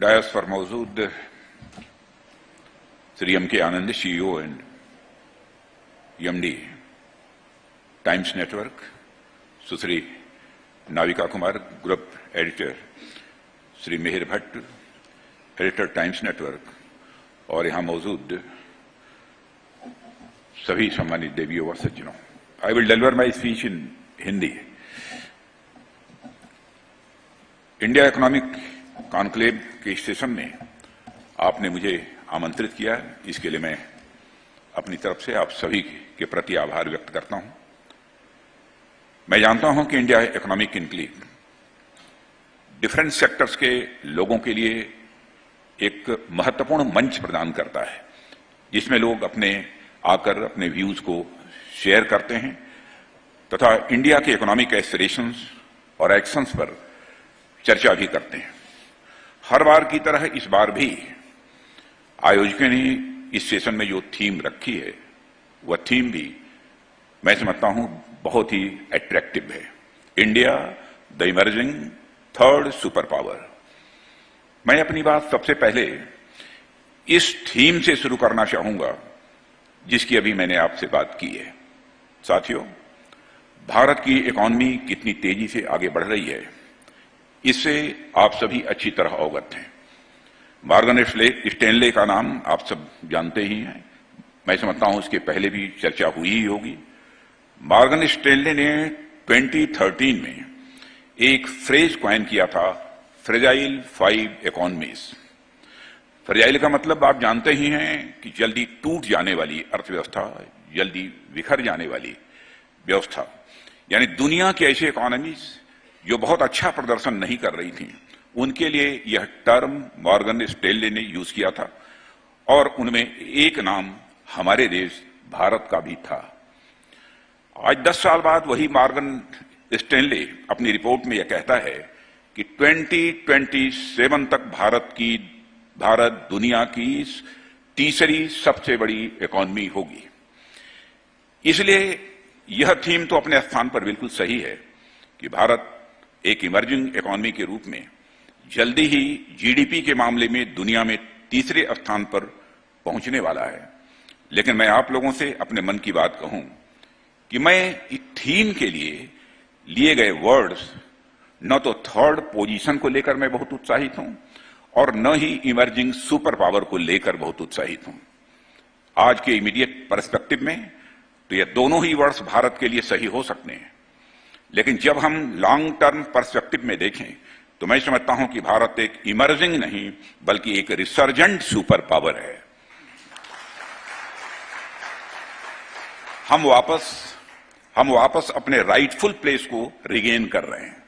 DISE पर मौजूद Shri M K Anand, CEO and MD Times Network, Sushri Navika Kumar, group editor Shri Mehar Bhatt, editor Times Network, और यहां मौजूद सभी सम्मानित देवियों व सज्जनों। I will deliver my speech in Hindi. India Economic Conclave के सेशन में आपने मुझे आमंत्रित किया, इसके लिए मैं अपनी तरफ से आप सभी के प्रति आभार व्यक्त करता हूं। मैं जानता हूं कि India Economic conclave different sectors के लोगों के लिए एक महत्वपूर्ण मंच प्रदान करता है, जिसमें लोग आकर अपने व्यूज को शेयर करते हैं तथा इंडिया के इकोनॉमिक एस्पिरेशंस और एक्शंस पर चर्चा भी करते हैं। हर बार की तरह इस बार भी आयोजकों ने इस सेशन में जो थीम रखी है, वह थीम भी मैं समझता हूं बहुत ही अट्रैक्टिव है। India the emerging third super power. मैं अपनी बात सबसे पहले इस थीम से शुरू करना चाहूंगा जिसकी अभी मैंने आपसे बात की है। साथियों, भारत की इकॉनमी कितनी तेजी से आगे बढ़ रही है, इससे आप सभी अच्छी तरह अवगत हैं। मॉर्गन स्टैनले का नाम आप सब जानते ही हैं। मैं समझता हूं उसके पहले भी चर्चा हुई ही होगी। मॉर्गन स्टैनले ने 2013 में एक फ्रेज कॉइन किया था, फ्रेजाइल 5 इकोनॉमीज। फ्रेजाइल का मतलब आप जानते ही हैं कि जल्दी टूट जाने वाली अर्थव्यवस्था, जल्दी बिखर जाने वाली व्यवस्था, यानी दुनिया की ऐसी इकोनॉमीज जो बहुत अच्छा प्रदर्शन नहीं कर रही थी, उनके लिए यह टर्म मॉर्गन स्टैनले ने यूज किया था, और उनमें एक नाम हमारे देश भारत का भी था। आज 10 साल बाद वही मॉर्गन स्टैनले अपनी रिपोर्ट में यह कहता है कि 2027 तक भारत दुनिया की तीसरी सबसे बड़ी इकोनॉमी होगी। इसलिए यह थीम तो अपने स्थान पर बिल्कुल सही है कि भारत एक इमर्जिंग इकोनॉमी के रूप में जल्दी ही जीडीपी के मामले में दुनिया में तीसरे स्थान पर पहुंचने वाला है। लेकिन मैं आप लोगों से अपने मन की बात कहूं कि मैं इस थीम के लिए गए वर्ड्स, न तो थर्ड पोजीशन को लेकर मैं बहुत उत्साहित हूं और न ही इमर्जिंग सुपर पावर को लेकर बहुत उत्साहित हूं। आज के इमीडिएट पर्सपेक्टिव में तो ये दोनों ही वर्ड्स भारत के लिए सही हो सकते हैं, लेकिन जब हम लॉन्ग टर्म पर्सपेक्टिव में देखें तो मैं समझता हूं कि भारत एक इमर्जिंग नहीं बल्कि एक रिसर्जेंट सुपर पावर है। हम वापस अपने राइटफुल प्लेस को रिगेन कर रहे हैं।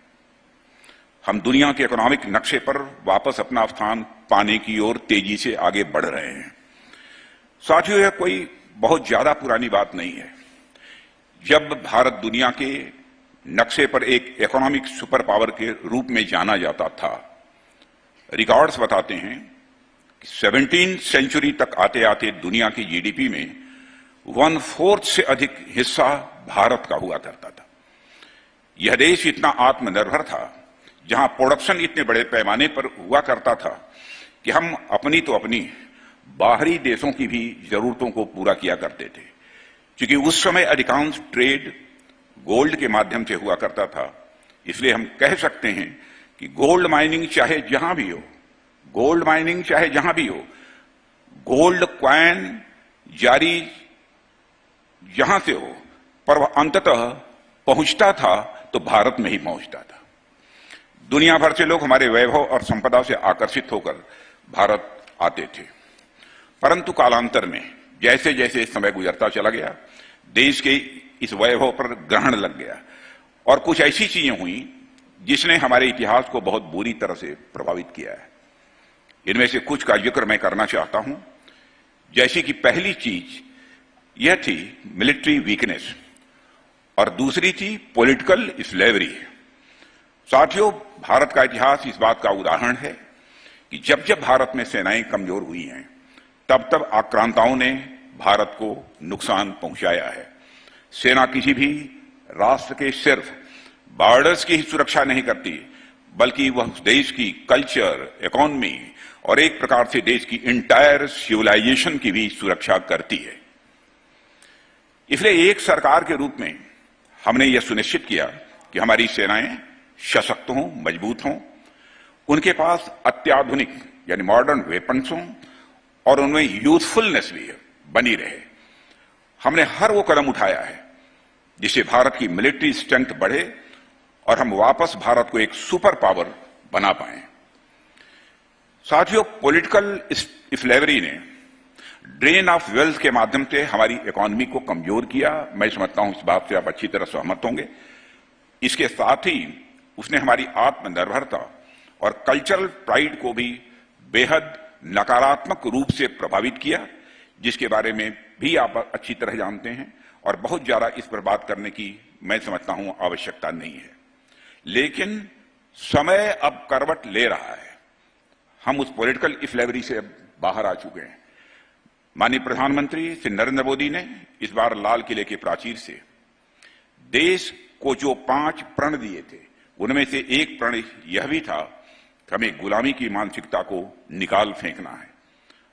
हम दुनिया के इकोनॉमिक नक्शे पर वापस अपना स्थान पाने की ओर तेजी से आगे बढ़ रहे हैं। साथियों, यह कोई बहुत ज्यादा पुरानी बात नहीं है। जब भारत दुनिया के नक्शे पर एक इकोनॉमिक सुपर पावर के रूप में जाना जाता था, रिकॉर्ड्स बताते हैं कि 17वीं सेंचुरी तक आते आते दुनिया की जीडीपी में 1/4 से अधिक हिस्सा भारत का हुआ करता था। यह देश इतना आत्मनिर्भर था, जहां प्रोडक्शन इतने बड़े पैमाने पर हुआ करता था कि हम अपनी बाहरी देशों की भी जरूरतों को पूरा किया करते थे। क्योंकि उस समय अधिकांश ट्रेड गोल्ड के माध्यम से हुआ करता था, इसलिए हम कह सकते हैं कि गोल्ड माइनिंग चाहे जहां भी हो, गोल्ड कॉइन जारी जहां से हो, पर वह अंततः पहुंचता था तो भारत में ही पहुंचता था। दुनिया भर से लोग हमारे वैभव और संपदा से आकर्षित होकर भारत आते थे, परंतु कालांतर में जैसे जैसे समय गुजरता चला गया, देश के इस वैभव पर ग्रहण लग गया और कुछ ऐसी चीजें हुई जिसने हमारे इतिहास को बहुत बुरी तरह से प्रभावित किया है। इनमें से कुछ का जिक्र मैं करना चाहता हूं। जैसे कि पहली चीज यह थी मिलिट्री वीकनेस और दूसरी थी पॉलिटिकल स्लेवरी। साथियों, भारत का इतिहास इस बात का उदाहरण है कि जब जब भारत में सेनाएं कमजोर हुई हैं, तब तब आक्रांताओं ने भारत को नुकसान पहुंचाया है। सेना किसी भी राष्ट्र के सिर्फ बॉर्डर्स की ही सुरक्षा नहीं करती, बल्कि वह उस देश की कल्चर, इकोनॉमी और एक प्रकार से देश की इंटायर सिविलाइजेशन की भी सुरक्षा करती है। इसलिए एक सरकार के रूप में हमने यह सुनिश्चित किया कि हमारी सेनाएं सशक्त हों, मजबूत हों, उनके पास अत्याधुनिक यानी मॉडर्न वेपन्स हों और उनमें यूथफुलनेस भी बनी रहे। हमने हर वो कदम उठाया है जिससे भारत की मिलिट्री स्ट्रेंथ बढ़े और हम वापस भारत को एक सुपर पावर बना पाए। साथियों, पॉलिटिकल स्लेवरी ने ड्रेन ऑफ वेल्थ के माध्यम से हमारी इकोनॉमी को कमजोर किया। मैं समझता हूं इस बात से आप अच्छी तरह सहमत होंगे। इसके साथ ही उसने हमारी आत्मनिर्भरता और कल्चरल प्राइड को भी बेहद नकारात्मक रूप से प्रभावित किया, जिसके बारे में भी आप अच्छी तरह जानते हैं और बहुत ज्यादा इस पर बात करने की मैं समझता हूं आवश्यकता नहीं है। लेकिन समय अब करवट ले रहा है। हम उस पॉलिटिकल स्लेवरी से अब बाहर आ चुके हैं। माननीय प्रधानमंत्री श्री नरेंद्र मोदी ने इस बार लाल किले के प्राचीर से देश को जो 5 प्रण दिए थे, उनमें से एक प्रण यह भी था कि हमें गुलामी की मानसिकता को निकाल फेंकना है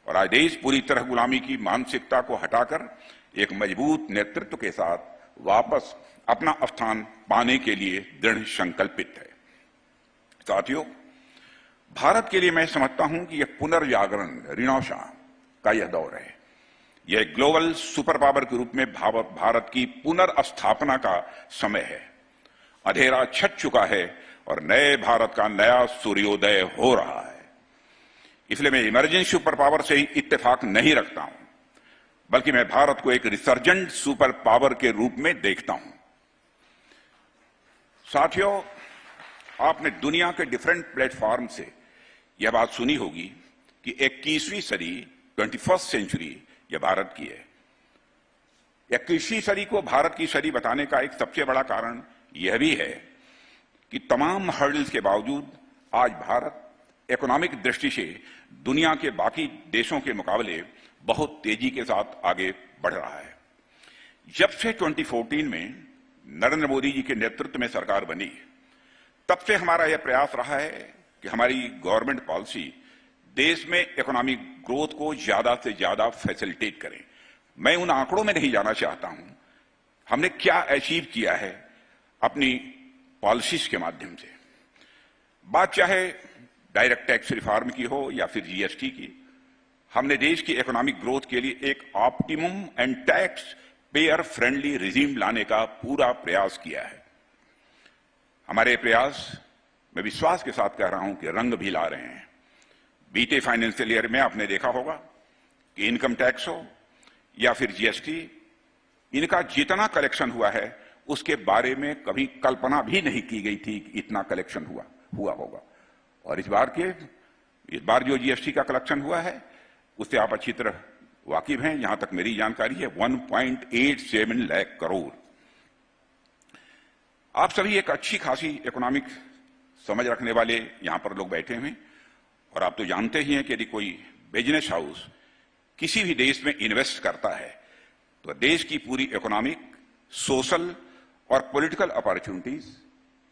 और आज देश पूरी तरह गुलामी की मानसिकता को हटाकर एक मजबूत नेतृत्व के साथ वापस अपना स्थान पाने के लिए दृढ़ संकल्पित है। साथियों, भारत के लिए मैं समझता हूं कि यह पुनर्जागरण, रिनोवेशन का यह दौर है। यह ग्लोबल सुपर पावर के रूप में भारत की पुनर्स्थापना का समय है। अंधेरा छट चुका है और नए भारत का नया सूर्योदय हो रहा है। इसलिए मैं इमर्जिंग सुपर पावर से ही इत्तेफाक नहीं रखता हूं, बल्कि मैं भारत को एक रिसर्जेंट सुपर पावर के रूप में देखता हूं। साथियों, आपने दुनिया के डिफरेंट प्लेटफॉर्म से यह बात सुनी होगी कि 21वीं सदी 21st सेंचुरी यह भारत की है। 21वीं सदी को भारत की सदी बताने का एक सबसे बड़ा कारण यह भी है कि तमाम हर्डल्स के बावजूद आज भारत इकोनॉमिक दृष्टि से दुनिया के बाकी देशों के मुकाबले बहुत तेजी के साथ आगे बढ़ रहा है। जब से 2014 में नरेंद्र मोदी जी के नेतृत्व में सरकार बनी, तब से हमारा यह प्रयास रहा है कि हमारी गवर्नमेंट पॉलिसी देश में इकोनॉमिक ग्रोथ को ज्यादा से ज्यादा फैसिलिटेट करें। मैं उन आंकड़ों में नहीं जाना चाहता हूं, हमने क्या अचीव किया है अपनी पॉलिसीज के माध्यम से। बात चाहे डायरेक्ट टैक्स रिफॉर्म की हो या फिर जीएसटी की, हमने देश की इकोनॉमिक ग्रोथ के लिए एक optimum and tax payer friendly regime लाने का पूरा प्रयास किया है। हमारे प्रयास, मैं विश्वास के साथ कह रहा हूं कि रंग भी ला रहे हैं। बीते फाइनेंशियल ईयर में आपने देखा होगा कि इनकम टैक्स हो या फिर जीएसटी, इनका जितना कलेक्शन हुआ है उसके बारे में कभी कल्पना भी नहीं की गई थी कि इतना कलेक्शन हुआ होगा। और इस बार जो जीएसटी का कलेक्शन हुआ है उससे आप अच्छी तरह वाकिफ हैं। यहां तक मेरी जानकारी है 1.87 लाख करोड़। आप सभी एक अच्छी खासी इकोनॉमिक समझ रखने वाले यहां पर लोग बैठे हुए, और आप तो जानते ही हैं कि यदि कोई बिजनेस हाउस किसी भी देश में इन्वेस्ट करता है तो देश की पूरी इकोनॉमिक, सोशल और पॉलिटिकल अपॉर्चुनिटीज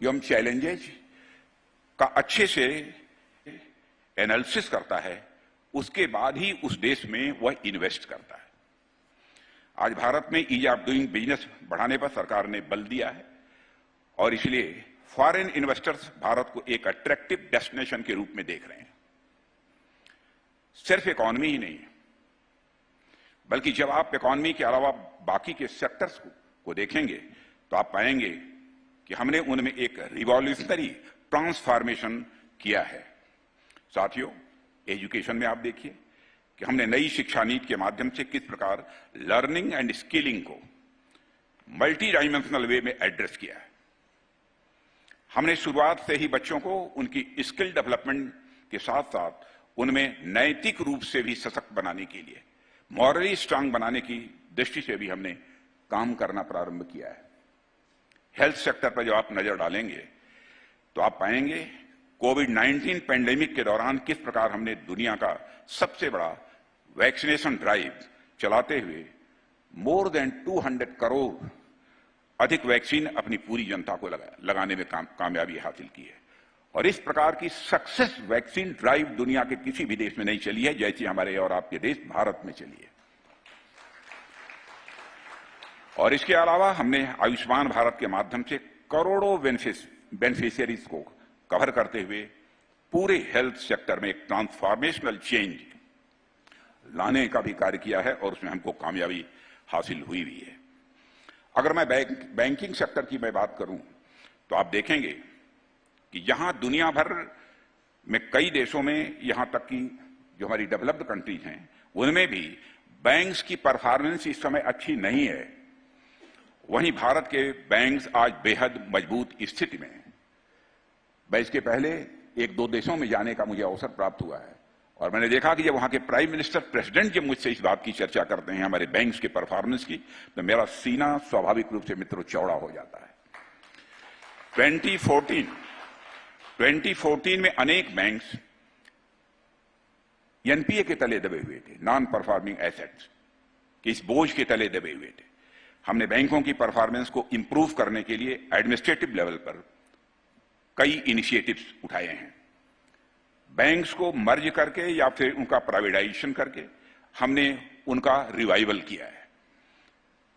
एवं चैलेंजेज का अच्छे से एनालिसिस करता है, उसके बाद ही उस देश में वह इन्वेस्ट करता है। आज भारत में ईज ऑफ डूइंग बिजनेस बढ़ाने पर सरकार ने बल दिया है और इसलिए फॉरेन इन्वेस्टर्स भारत को एक अट्रैक्टिव डेस्टिनेशन के रूप में देख रहे हैं। सिर्फ इकोनॉमी ही नहीं, बल्कि जब आप इकोनॉमी के अलावा बाकी के सेक्टर्स को देखेंगे तो आप पाएंगे कि हमने उनमें एक रिवॉल्यूशनरी ट्रांसफॉर्मेशन किया है। साथियों, एजुकेशन में आप देखिए कि हमने नई शिक्षा नीति के माध्यम से किस प्रकार लर्निंग एंड स्किलिंग को मल्टी डायमेंशनल वे में एड्रेस किया है। हमने शुरुआत से ही बच्चों को उनकी स्किल डेवलपमेंट के साथ साथ उनमें नैतिक रूप से भी सशक्त बनाने के लिए, मॉरली स्ट्रांग बनाने की दृष्टि से भी हमने काम करना प्रारंभ किया है। हेल्थ सेक्टर पर जब आप नजर डालेंगे तो आप पाएंगे कोविड-19 पैंडेमिक के दौरान किस प्रकार हमने दुनिया का सबसे बड़ा वैक्सीनेशन ड्राइव चलाते हुए मोर देन 200 करोड़ अधिक वैक्सीन अपनी पूरी जनता को लगाने में कामयाबी हासिल की है। और इस प्रकार की सक्सेस वैक्सीन ड्राइव दुनिया के किसी भी देश में नहीं चली है जैसी हमारे और आपके देश भारत में चली है। और इसके अलावा हमने आयुष्मान भारत के माध्यम से करोड़ों बेनिफिशियरीज को कवर करते हुए पूरे हेल्थ सेक्टर में एक ट्रांसफॉर्मेशनल चेंज लाने का भी कार्य किया है और उसमें हमको कामयाबी हासिल हुई भी है। अगर मैं बैंकिंग सेक्टर की मैं बात करूं तो आप देखेंगे कि जहां दुनिया भर में कई देशों में, यहां तक कि जो हमारी डेवलप्ड कंट्रीज हैं उनमें भी बैंक्स की परफॉर्मेंस इस समय अच्छी नहीं है, वहीं भारत के बैंक्स आज बेहद मजबूत स्थिति में हैं। मैं इसके पहले एक दो देशों में जाने का मुझे अवसर प्राप्त हुआ है और मैंने देखा कि जब वहां के प्राइम मिनिस्टर, प्रेसिडेंट जब मुझसे इस बात की चर्चा करते हैं हमारे बैंक्स के परफॉर्मेंस की, तो मेरा सीना स्वाभाविक रूप से मित्रों चौड़ा हो जाता है। 2014 में अनेक बैंक्स एनपीए के तले दबे हुए थे, नॉन परफॉर्मिंग एसेट्स के इस बोझ के तले दबे हुए थे। हमने बैंकों की परफॉर्मेंस को इंप्रूव करने के लिए एडमिनिस्ट्रेटिव लेवल पर कई इनिशिएटिव्स उठाए हैं। बैंक्स को मर्ज करके या फिर उनका प्राइवेटाइजेशन करके हमने उनका रिवाइवल किया है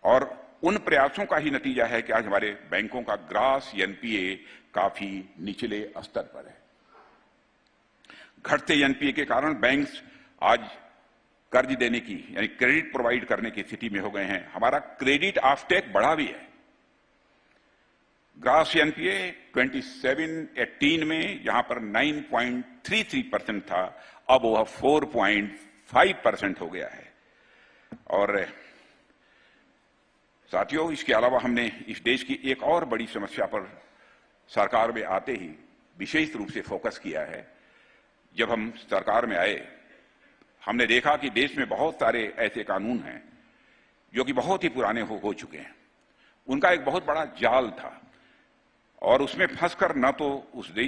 और उन प्रयासों का ही नतीजा है कि आज हमारे बैंकों का ग्रास एनपीए काफी निचले स्तर पर है। घटते एनपीए के कारण बैंक्स आज कर्ज देने की यानी क्रेडिट प्रोवाइड करने की स्थिति में हो गए हैं। हमारा क्रेडिट ऑफटेक बढ़ा भी है। ग्रास एनपीए 2718 में यहां पर 9.33% था, अब वह 4.5% हो गया है। और साथियों, इसके अलावा हमने इस देश की एक और बड़ी समस्या पर सरकार में आते ही विशेष रूप से फोकस किया है। जब हम सरकार में आए हमने देखा कि देश में बहुत सारे ऐसे कानून हैं जो कि बहुत ही पुराने हो चुके हैं। उनका एक बहुत बड़ा जाल था और उसमें फंसकर न तो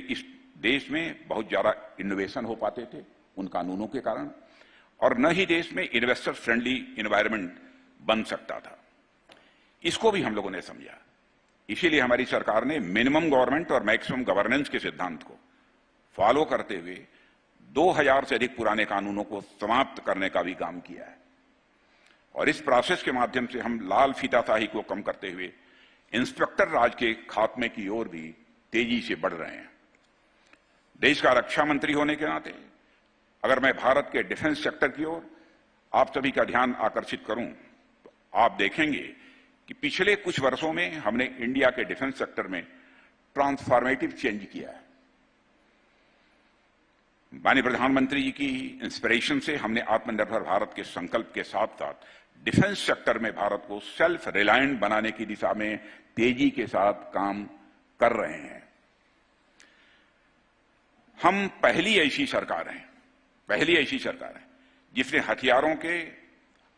इस देश में बहुत ज्यादा इनोवेशन हो पाते थे उन कानूनों के कारण, और न ही देश में इन्वेस्टर फ्रेंडली एनवायरनमेंट बन सकता था। इसको भी हम लोगों ने समझा। इसीलिए हमारी सरकार ने मिनिमम गवर्नमेंट और मैक्सिमम गवर्नेंस के सिद्धांत को फॉलो करते हुए 2000 से अधिक पुराने कानूनों को समाप्त करने का भी काम किया है। और इस प्रोसेस के माध्यम से हम लाल फीताशाही को कम करते हुए इंस्पेक्टर राज के खात्मे की ओर भी तेजी से बढ़ रहे हैं। देश का रक्षा मंत्री होने के नाते अगर मैं भारत के डिफेंस सेक्टर की ओर आप सभी का ध्यान आकर्षित करूं तो आप देखेंगे कि पिछले कुछ वर्षों में हमने इंडिया के डिफेंस सेक्टर में ट्रांसफॉर्मेटिव चेंज किया है। माननीय प्रधानमंत्री जी की इंस्पिरेशन से हमने आत्मनिर्भर भारत के संकल्प के साथ साथ डिफेंस सेक्टर में भारत को सेल्फ रिलायंट बनाने की दिशा में तेजी के साथ काम कर रहे हैं। हम पहली ऐसी सरकार हैं जिसने हथियारों के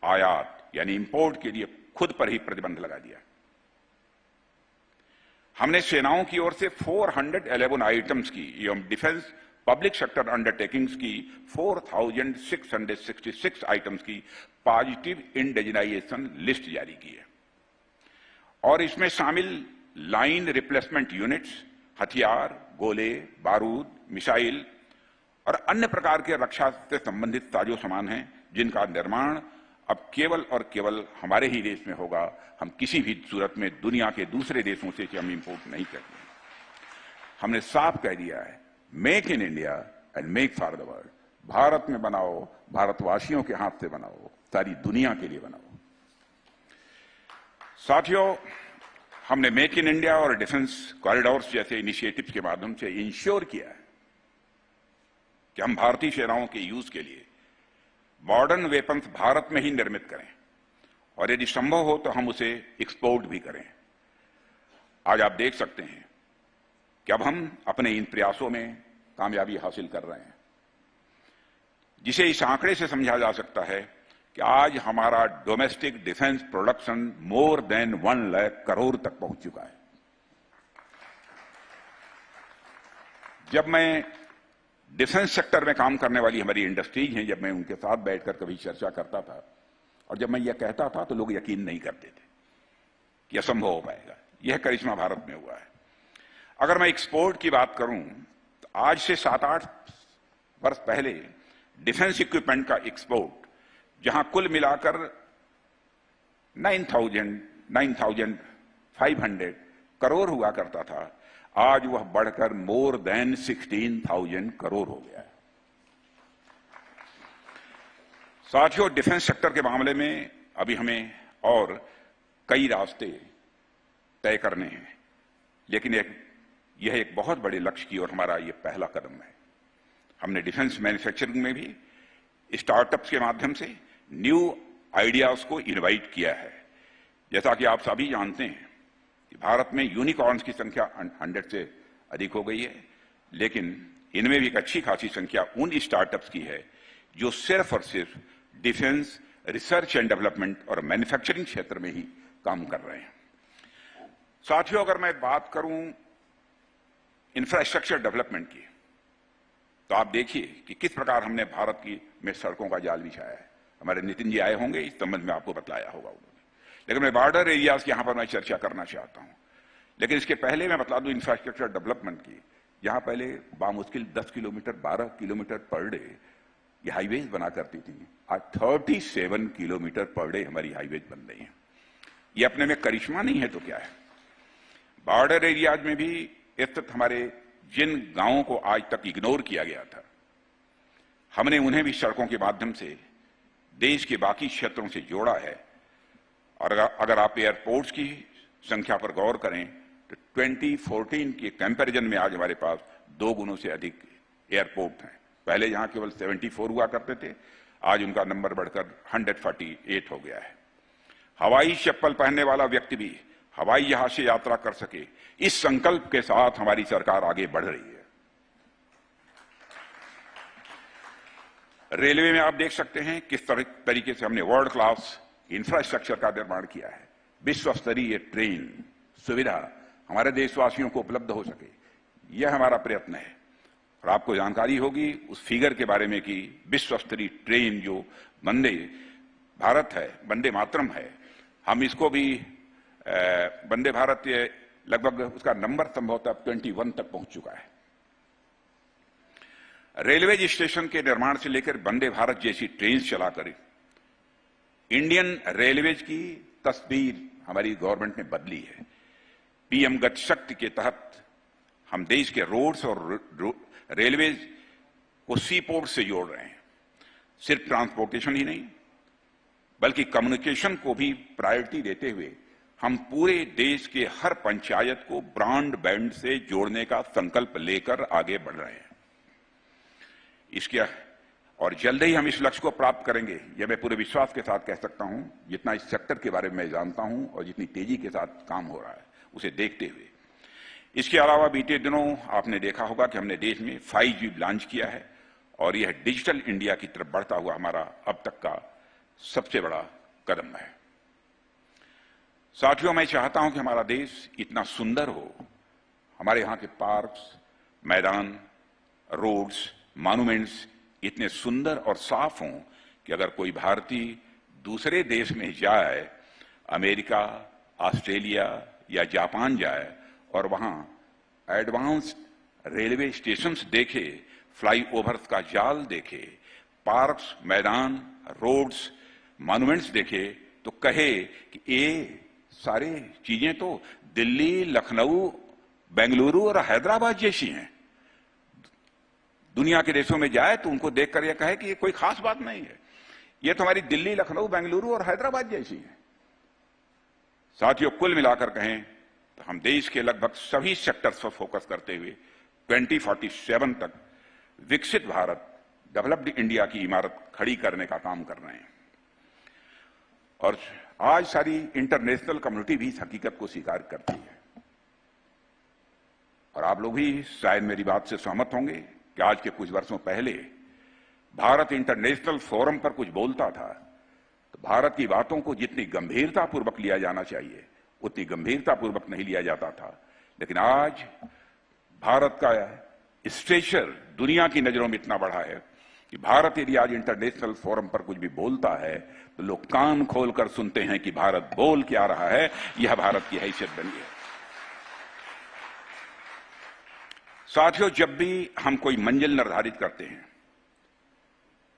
आयात यानी इंपोर्ट के लिए खुद पर ही प्रतिबंध लगा दिया। हमने सेनाओं की ओर से 411 आइटम्स की एवं डिफेंस पब्लिक सेक्टर अंडरटेकिंग्स की 4666 आइटम्स की पॉजिटिव इंडिजिनाइजेशन लिस्ट जारी की है और इसमें शामिल लाइन रिप्लेसमेंट यूनिट्स, हथियार, गोले, बारूद, मिसाइल और अन्य प्रकार के रक्षा से संबंधित साजो सामान हैं जिनका निर्माण अब केवल और केवल हमारे ही देश में होगा। हम किसी भी सूरत में दुनिया के दूसरे देशों से हम इंपोर्ट नहीं करते। हमने साफ कह दिया है, make in India and make for the world. Bharat में बनाओ, भारतवासियों के हाथ से बनाओ, सारी दुनिया के लिए बनाओ। साथियों, हमने मेक इन इंडिया और डिफेंस कॉरिडोर्स जैसे इनिशिएटिव्स के माध्यम से इंश्योर किया है कि हम भारतीय सेनाओं के यूज के लिए मॉडर्न वेपन्स भारत में ही निर्मित करें और यदि संभव हो तो हम उसे एक्सपोर्ट भी करें। आज आप देख सकते हैं कि अब हम अपने इन प्रयासों में कामयाबी हासिल कर रहे हैं, जिसे इस आंकड़े से समझा जा सकता है कि आज हमारा domestic defence production more than 1 lakh crore तक पहुंच चुका है। जब मैं डिफेंस सेक्टर में काम करने वाली हमारी इंडस्ट्रीज हैं, जब मैं उनके साथ बैठकर कभी चर्चा करता था और जब मैं यह कहता था तो लोग यकीन नहीं करते थे कि असंभव हो पाएगा। यह करिश्मा भारत में हुआ है। अगर मैं एक्सपोर्ट की बात करूं आज से 7-8 वर्ष पहले डिफेंस इक्विपमेंट का एक्सपोर्ट, जहां कुल मिलाकर 9,500 करोड़ हुआ करता था, आज वह बढ़कर मोर देन 16,000 करोड़ हो गया है। साथियों, डिफेंस सेक्टर के मामले में अभी हमें और कई रास्ते तय करने हैं, लेकिन यह एक बहुत बड़े लक्ष्य की ओर हमारा यह पहला कदम है। हमने डिफेंस मैन्युफैक्चरिंग में भी स्टार्टअप्स के माध्यम से न्यू आइडियाज को इनवाइट किया है। जैसा कि आप सभी जानते हैं कि भारत में यूनिकॉर्न्स की संख्या 100 से अधिक हो गई है, लेकिन इनमें भी एक अच्छी खासी संख्या उन स्टार्टअप्स की है जो सिर्फ और सिर्फ डिफेंस, रिसर्च एंड डेवलपमेंट और मैन्युफैक्चरिंग क्षेत्र में ही काम कर रहे हैं। साथियों, अगर मैं बात करूं इंफ्रास्ट्रक्चर डेवलपमेंट की, तो आप देखिए कि किस प्रकार हमने भारत की में सड़कों का जाल बिछाया है। हमारे नितिन जी आए होंगे, इस संबंध में आपको बताया होगा उन्होंने। लेकिन मैं बॉर्डर एरियाज की यहां पर मैं चर्चा करना चाहता हूं। लेकिन इसके पहले मैं बता दूं इंफ्रास्ट्रक्चर डेवलपमेंट की, जहां पहले बामुश्किल 10 किलोमीटर 12 किलोमीटर पर डे ये हाईवेज बना करती थी, आज 37 किलोमीटर पर डे हमारी हाईवेज बन रही है। ये अपने में करिश्मा नहीं है तो क्या है। बॉर्डर एरियाज में भी स्थित हमारे जिन गांवों को आज तक इग्नोर किया गया था, हमने उन्हें भी सड़कों के माध्यम से देश के बाकी क्षेत्रों से जोड़ा है। और अगर आप एयरपोर्ट्स की संख्या पर गौर करें तो 2014 के कंपैरिजन में आज हमारे पास 2 गुणों से अधिक एयरपोर्ट हैं। पहले यहां केवल 74 हुआ करते थे, आज उनका नंबर बढ़कर 148 हो गया है। हवाई चप्पल पहनने वाला व्यक्ति भी हवाई जहाज से यात्रा कर सके, इस संकल्प के साथ हमारी सरकार आगे बढ़ रही है। रेलवे में आप देख सकते हैं किस तरीके से हमने वर्ल्ड क्लास इंफ्रास्ट्रक्चर का निर्माण किया है। विश्व स्तरीय ट्रेन सुविधा हमारे देशवासियों को उपलब्ध हो सके, यह हमारा प्रयत्न है। और आपको जानकारी होगी उस फिगर के बारे में कि विश्व स्तरीय ट्रेन जो वंदे भारत है, वंदे मातरम है, हम इसको भी वंदे भारत लगभग उसका नंबर संभवतः 21 तक पहुंच चुका है। रेलवे स्टेशन के निर्माण से लेकर वंदे भारत जैसी ट्रेन चलाकर इंडियन रेलवेज की तस्वीर हमारी गवर्नमेंट ने बदली है। पीएम गति शक्ति के तहत हम देश के रोड्स और रेलवेज को सी पोर्ट से जोड़ रहे हैं। सिर्फ ट्रांसपोर्टेशन ही नहीं बल्कि कम्युनिकेशन को भी प्रायोरिटी देते हुए हम पूरे देश के हर पंचायत को ब्रॉडबैंड से जोड़ने का संकल्प लेकर आगे बढ़ रहे हैं। इसके और जल्द ही हम इस लक्ष्य को प्राप्त करेंगे, यह मैं पूरे विश्वास के साथ कह सकता हूं, जितना इस सेक्टर के बारे में मैं जानता हूं और जितनी तेजी के साथ काम हो रहा है उसे देखते हुए। इसके अलावा बीते दिनों आपने देखा होगा कि हमने देश में 5G लॉन्च किया है और यह डिजिटल इंडिया की तरफ बढ़ता हुआ हमारा अब तक का सबसे बड़ा कदम है। साथियों, मैं चाहता हूं कि हमारा देश इतना सुंदर हो, हमारे यहां के पार्क्स, मैदान, रोड्स, मॉन्यूमेंट्स इतने सुंदर और साफ हों कि अगर कोई भारतीय दूसरे देश में जाए, अमेरिका, ऑस्ट्रेलिया या जापान जाए और वहां एडवांस्ड रेलवे स्टेशंस देखे, फ्लाईओवर्स का जाल देखे, पार्क्स, मैदान, रोड्स, मॉन्यूमेंट्स देखे, तो कहे कि ये सारी चीजें तो दिल्ली, लखनऊ, बेंगलुरु और हैदराबाद जैसी हैं। दुनिया के देशों में जाए तो उनको देखकर यह कहे कि ये कोई खास बात नहीं है, ये तो हमारी दिल्ली, लखनऊ, बेंगलुरु और हैदराबाद जैसी है। साथियों, कुल मिलाकर कहें तो हम देश के लगभग सभी सेक्टर्स पर फोकस करते हुए 2047 तक विकसित भारत, डेवलप्ड इंडिया की इमारत खड़ी करने का काम कर रहे हैं। और आज सारी इंटरनेशनल कम्युनिटी भी इस हकीकत को स्वीकार करती है। और आप लोग भी शायद मेरी बात से सहमत होंगे कि आज के कुछ वर्षों पहले भारत इंटरनेशनल फोरम पर कुछ बोलता था तो भारत की बातों को जितनी गंभीरतापूर्वक लिया जाना चाहिए उतनी गंभीरतापूर्वक नहीं लिया जाता था। लेकिन आज भारत का स्टेचर दुनिया की नजरों में इतना बढ़ा है कि भारत यदि आज इंटरनेशनल फोरम पर कुछ भी बोलता है तो लोग कान खोलकर सुनते हैं कि भारत बोल क्या रहा है। यह भारत की हैसियत बनी है। साथियों, जब भी हम कोई मंजिल निर्धारित करते हैं,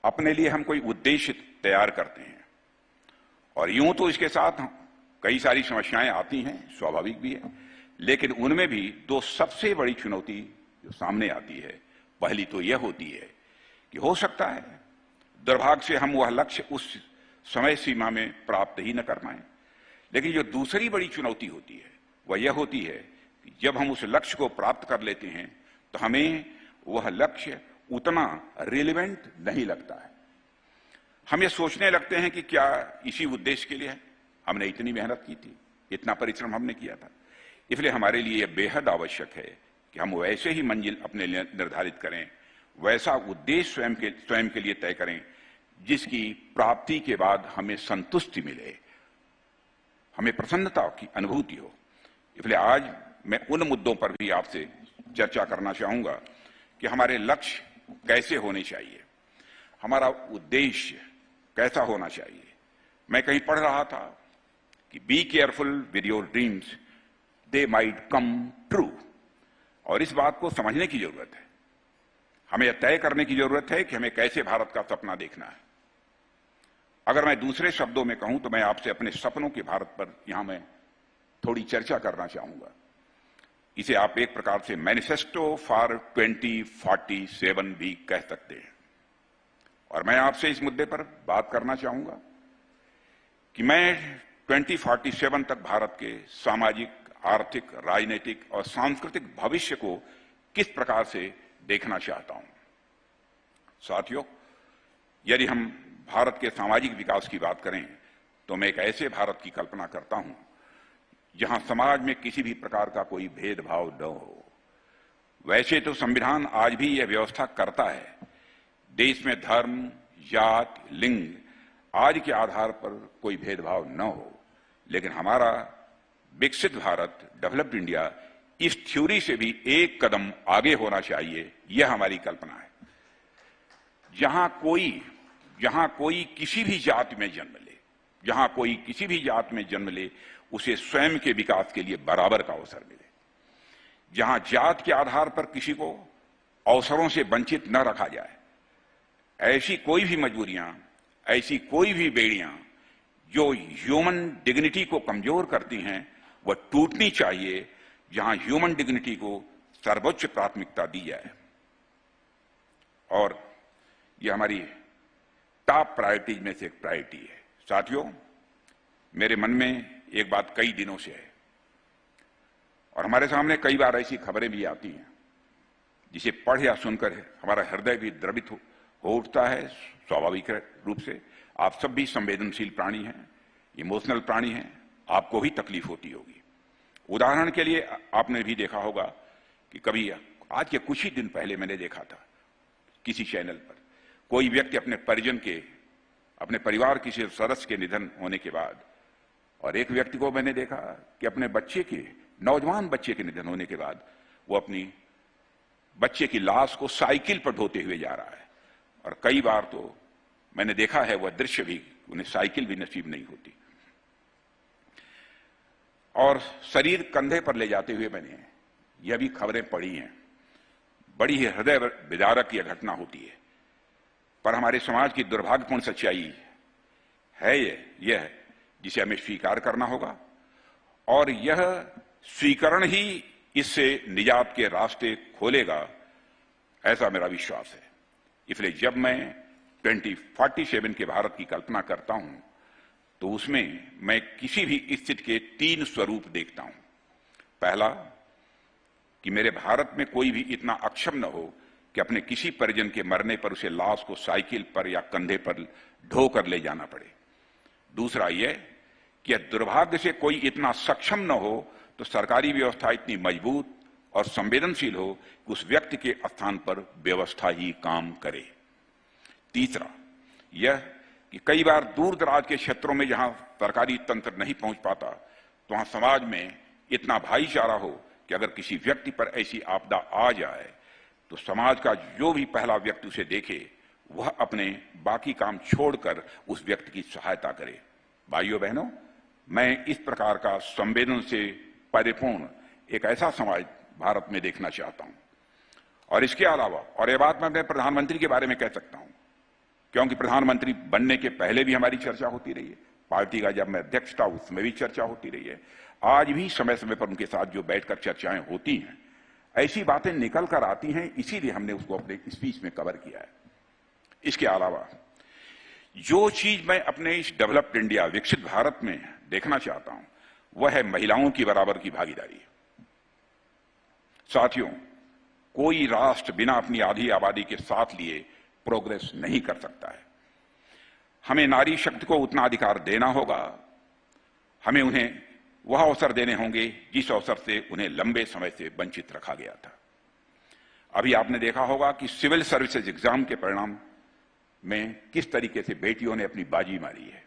अपने लिए हम कोई उद्देश्य तैयार करते हैं, और यूं तो इसके साथ कई सारी समस्याएं आती हैं, स्वाभाविक भी है, लेकिन उनमें भी दो सबसे बड़ी चुनौती जो सामने आती है, पहली तो यह होती है कि हो सकता है दुर्भाग्य से हम वह लक्ष्य उस समय सीमा में प्राप्त ही न कर पाए। लेकिन जो दूसरी बड़ी चुनौती होती है वह यह होती है कि जब हम उस लक्ष्य को प्राप्त कर लेते हैं तो हमें वह लक्ष्य उतना रिलेवेंट नहीं लगता है। हम ये सोचने लगते हैं कि क्या इसी उद्देश्य के लिए हमने इतनी मेहनत की थी, इतना परिश्रम हमने किया था। इसलिए हमारे लिए यह बेहद आवश्यक है कि हम वैसे ही मंजिल अपने लिए निर्धारित करें, वैसा उद्देश्य स्वयं के लिए तय करें जिसकी प्राप्ति के बाद हमें संतुष्टि मिले, हमें प्रसन्नता की अनुभूति हो। इसलिए आज मैं उन मुद्दों पर भी आपसे चर्चा करना चाहूंगा कि हमारे लक्ष्य कैसे होने चाहिए, हमारा उद्देश्य कैसा होना चाहिए। मैं कहीं पढ़ रहा था कि be careful with your dreams, they might come true. और इस बात को समझने की जरूरत है, हमें यह तय करने की जरूरत है कि हमें कैसे भारत का सपना देखना है। अगर मैं दूसरे शब्दों में कहूं तो मैं आपसे अपने सपनों के भारत पर यहां मैं थोड़ी चर्चा करना चाहूंगा। इसे आप एक प्रकार से मैनिफेस्टो फॉर 2047 भी कह सकते हैं। और मैं आपसे इस मुद्दे पर बात करना चाहूंगा कि मैं 2047 तक भारत के सामाजिक, आर्थिक, राजनीतिक और सांस्कृतिक भविष्य को किस प्रकार से देखना चाहता हूं। साथियों, यदि हम भारत के सामाजिक विकास की बात करें तो मैं एक ऐसे भारत की कल्पना करता हूं जहां समाज में किसी भी प्रकार का कोई भेदभाव न हो। वैसे तो संविधान आज भी यह व्यवस्था करता है, देश में धर्म, जात, लिंग आदि के आधार पर कोई भेदभाव न हो, लेकिन हमारा विकसित भारत, डेवलप्ड इंडिया, इस थ्योरी से भी एक कदम आगे होना चाहिए, यह हमारी कल्पना है। जहां कोई किसी भी जाति में जन्म ले, जहां कोई किसी भी जाति में जन्म ले, उसे स्वयं के विकास के लिए बराबर का अवसर मिले। जहां जात के आधार पर किसी को अवसरों से वंचित न रखा जाए। ऐसी कोई भी मजबूरियां, ऐसी कोई भी बेड़ियां जो ह्यूमन डिग्निटी को कमजोर करती हैं, वह टूटनी चाहिए। जहां ह्यूमन डिग्निटी को सर्वोच्च प्राथमिकता दी जाए। और यह हमारी टॉप प्रायोरिटीज में से एक प्रायोरिटी है। साथियों, मेरे मन में एक बात कई दिनों से है और हमारे सामने कई बार ऐसी खबरें भी आती हैं जिसे पढ़ या सुनकर हमारा हृदय भी द्रवित हो उठता है। स्वाभाविक रूप से आप सब भी संवेदनशील प्राणी हैं, इमोशनल प्राणी हैं, आपको भी तकलीफ होती होगी। उदाहरण के लिए आपने भी देखा होगा कि कभी आज के कुछ ही दिन पहले मैंने देखा था किसी चैनल पर कोई व्यक्ति अपने परिवार किसी सदस्य के निधन होने के बाद, और एक व्यक्ति को मैंने देखा कि अपने नौजवान बच्चे के निधन होने के बाद वो अपनी बच्चे की लाश को साइकिल पर ढोते हुए जा रहा है। और कई बार तो मैंने देखा है वह दृश्य भी, उन्हें साइकिल भी नसीब नहीं होती और शरीर कंधे पर ले जाते हुए मैंने यह भी खबरें पढ़ी हैं। बड़ी ही हृदय विदारक यह घटना होती है, पर हमारे समाज की दुर्भाग्यपूर्ण सच्चाई है यह जिसे हमें स्वीकार करना होगा, और यह स्वीकरण ही इससे निजात के रास्ते खोलेगा, ऐसा मेरा विश्वास है। इसलिए जब मैं 2047 के भारत की कल्पना करता हूं तो उसमें मैं किसी भी स्थिति के 3 स्वरूप देखता हूं। पहला, कि मेरे भारत में कोई भी इतना अक्षम न हो कि अपने किसी परिजन के मरने पर उसे लाश को साइकिल पर या कंधे पर ढोकर ले जाना पड़े। दूसरा यह कि दुर्भाग्य से कोई इतना सक्षम न हो तो सरकारी व्यवस्था इतनी मजबूत और संवेदनशील हो कि उस व्यक्ति के स्थान पर व्यवस्था ही काम करे। तीसरा यह कि कई बार दूर दराज के क्षेत्रों में जहां सरकारी तंत्र नहीं पहुंच पाता तो वहां समाज में इतना भाईचारा हो कि अगर किसी व्यक्ति पर ऐसी आपदा आ जाए तो समाज का जो भी पहला व्यक्ति उसे देखे वह अपने बाकी काम छोड़कर उस व्यक्ति की सहायता करे। भाइयों बहनों, मैं इस प्रकार का संवेदन से परिपूर्ण एक ऐसा समाज भारत में देखना चाहता हूं। और इसके अलावा, और यह बात मैं अपने प्रधानमंत्री के बारे में कह सकता हूं, क्योंकि प्रधानमंत्री बनने के पहले भी हमारी चर्चा होती रही है, पार्टी का जब मैं अध्यक्ष था उसमें भी चर्चा होती रही है, आज भी समय समय पर उनके साथ जो बैठकर चर्चाएं होती हैं, ऐसी बातें निकल कर आती हैं, इसीलिए हमने उसको अपने स्पीच में कवर किया है। इसके अलावा जो चीज मैं अपने इस डेवलप्ड इंडिया, विकसित भारत में देखना चाहता हूं, वह है महिलाओं की बराबर की भागीदारी। साथियों, कोई राष्ट्र बिना अपनी आधी आबादी के साथ लिए प्रोग्रेस नहीं कर सकता है। हमें नारी शक्ति को उतना अधिकार देना होगा, हमें उन्हें वह अवसर देने होंगे जिस अवसर से उन्हें लंबे समय से वंचित रखा गया था। अभी आपने देखा होगा कि सिविल सर्विसेज एग्जाम के परिणाम में किस तरीके से बेटियों ने अपनी बाजी मारी है।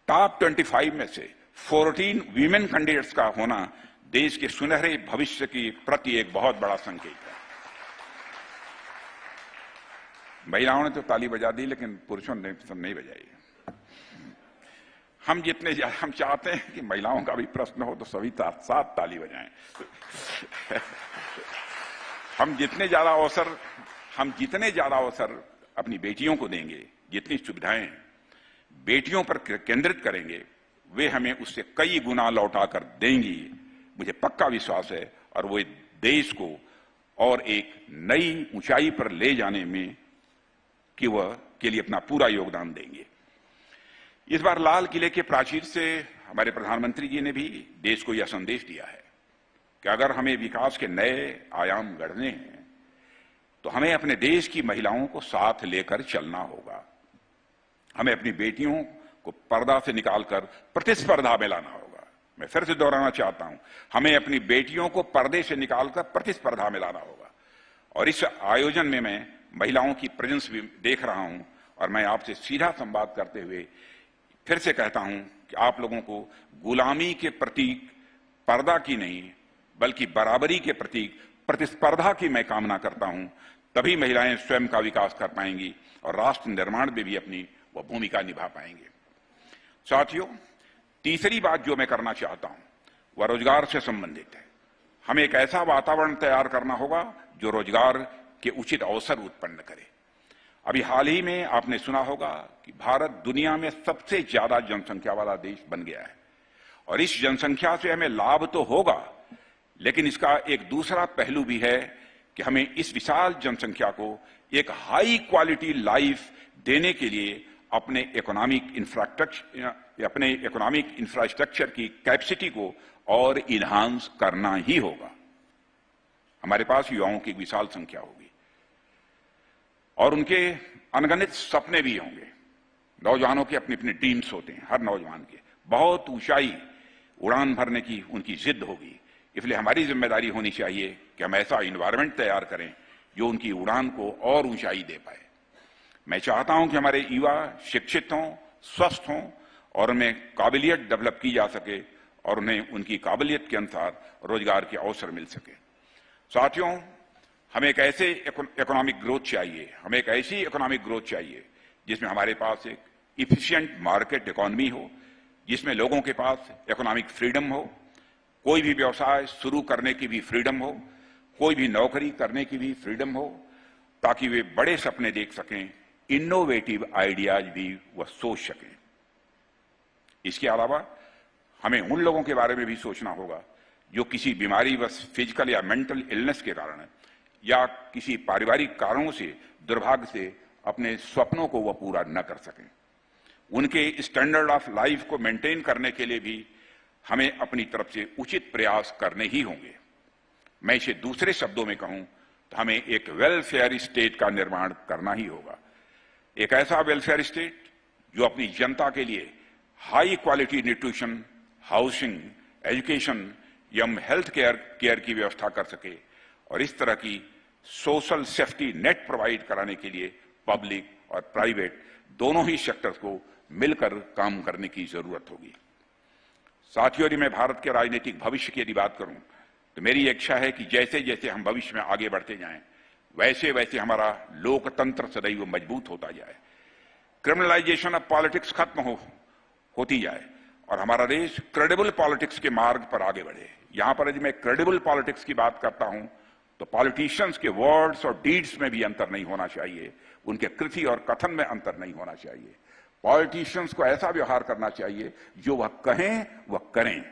टॉप 25 में से 14 वीमेन कैंडिडेट्स का होना देश के सुनहरे भविष्य के प्रति एक बहुत बड़ा संकेत है। महिलाओं ने तो ताली बजा दी, लेकिन पुरुषों ने नहीं बजाई। हम चाहते हैं कि महिलाओं का भी प्रश्न हो तो सभी साथ ताली बजाएं। हम जितने ज्यादा अवसर अपनी बेटियों को देंगे, जितनी सुविधाएं बेटियों पर केंद्रित करेंगे, वे हमें उससे कई गुना लौटा कर देंगी, मुझे पक्का विश्वास है। और वो देश को और एक नई ऊंचाई पर ले जाने में के लिए अपना पूरा योगदान देंगे। इस बार लाल किले के प्राचीर से हमारे प्रधानमंत्री जी ने भी देश को यह संदेश दिया है कि अगर हमें विकास के नए आयाम गढ़ने हैं तो हमें अपने देश की महिलाओं को साथ लेकर चलना होगा। हमें अपनी बेटियों को पर्दा से निकालकर प्रतिस्पर्धा में लाना होगा। मैं फिर से दोहराना चाहता हूं, हमें अपनी बेटियों को पर्दे से निकालकर प्रतिस्पर्धा में लाना होगा। और इस आयोजन में मैं महिलाओं की प्रेजेंस भी देख रहा हूं, और मैं आपसे सीधा संवाद करते हुए फिर से कहता हूं कि आप लोगों को गुलामी के प्रतीक पर्दा की नहीं, बल्कि बराबरी के प्रतीक प्रतिस्पर्धा की मैं कामना करता हूं। तभी महिलाएं स्वयं का विकास कर पाएंगी और राष्ट्र निर्माण में भी अपनी वह भूमिका निभा पाएंगे। साथियों, तीसरी बात जो मैं करना चाहता हूं वह रोजगार से संबंधित है। हमें एक ऐसा वातावरण तैयार करना होगा जो रोजगार के उचित अवसर उत्पन्न करे। अभी हाल ही में आपने सुना होगा कि भारत दुनिया में सबसे ज्यादा जनसंख्या वाला देश बन गया है, और इस जनसंख्या से हमें लाभ तो होगा, लेकिन इसका एक दूसरा पहलू भी है कि हमें इस विशाल जनसंख्या को एक हाई क्वालिटी लाइफ देने के लिए अपने इकोनॉमिक इंफ्रास्ट्रक्चर की कैपेसिटी को और इन्हांस करना ही होगा। हमारे पास युवाओं की विशाल संख्या होगी और उनके अनगिनत सपने भी होंगे। नौजवानों के अपने अपने ड्रीम्स होते हैं, हर नौजवान के बहुत ऊंचाई उड़ान भरने की उनकी जिद होगी। इसलिए हमारी जिम्मेदारी होनी चाहिए कि हम ऐसा इन्वायरमेंट तैयार करें जो उनकी उड़ान को और ऊंचाई दे पाए। मैं चाहता हूं कि हमारे युवा शिक्षित हों, स्वस्थ हों और उनमें काबिलियत डेवलप की जा सके और उन्हें उनकी काबिलियत के अनुसार रोजगार के अवसर मिल सके। साथियों, हमें एक ऐसे इकोनॉमिक ग्रोथ चाहिए, हमें एक ऐसी इकोनॉमिक ग्रोथ चाहिए जिसमें हमारे पास एक इफिशिएंट मार्केट इकोनॉमी हो, जिसमें लोगों के पास इकोनॉमिक फ्रीडम हो, कोई भी व्यवसाय शुरू करने की भी फ्रीडम हो, कोई भी नौकरी करने की भी फ्रीडम हो, ताकि वे बड़े सपने देख सकें, इनोवेटिव आइडियाज भी वह सोच सकें। इसके अलावा हमें उन लोगों के बारे में भी सोचना होगा जो किसी बीमारी, बस फिजिकल या मेंटल इलनेस के कारण या किसी पारिवारिक कारणों से दुर्भाग्य से अपने स्वप्नों को वह पूरा न कर सकें। उनके स्टैंडर्ड ऑफ लाइफ को मेंटेन करने के लिए भी हमें अपनी तरफ से उचित प्रयास करने ही होंगे। मैं इसे दूसरे शब्दों में कहूं तो हमें एक वेलफेयर स्टेट का निर्माण करना ही होगा। एक ऐसा वेलफेयर स्टेट जो अपनी जनता के लिए high quality nutrition, housing, education एवं हेल्थ केयर की व्यवस्था कर सके और इस तरह की सोशल सेफ्टी नेट प्रोवाइड कराने के लिए पब्लिक और प्राइवेट दोनों ही सेक्टर्स को मिलकर काम करने की जरूरत होगी। साथियों, यदि मैं भारत के राजनीतिक भविष्य की यदि बात करूं तो मेरी इच्छा है कि जैसे जैसे हम भविष्य में आगे बढ़ते जाएं, वैसे वैसे हमारा लोकतंत्र सदैव मजबूत होता जाए, क्रिमिनलाइजेशन ऑफ पॉलिटिक्स खत्म होती जाए और हमारा देश क्रेडिबल पॉलिटिक्स के मार्ग पर आगे बढ़े। यहां पर यदि मैं क्रेडिबल पॉलिटिक्स की बात करता हूं तो पॉलिटिशियंस के वर्ड्स और डीड्स में भी अंतर नहीं होना चाहिए, उनके कृति और कथन में अंतर नहीं होना चाहिए। पॉलिटिशियंस को ऐसा व्यवहार करना चाहिए जो वह कहें वह करें।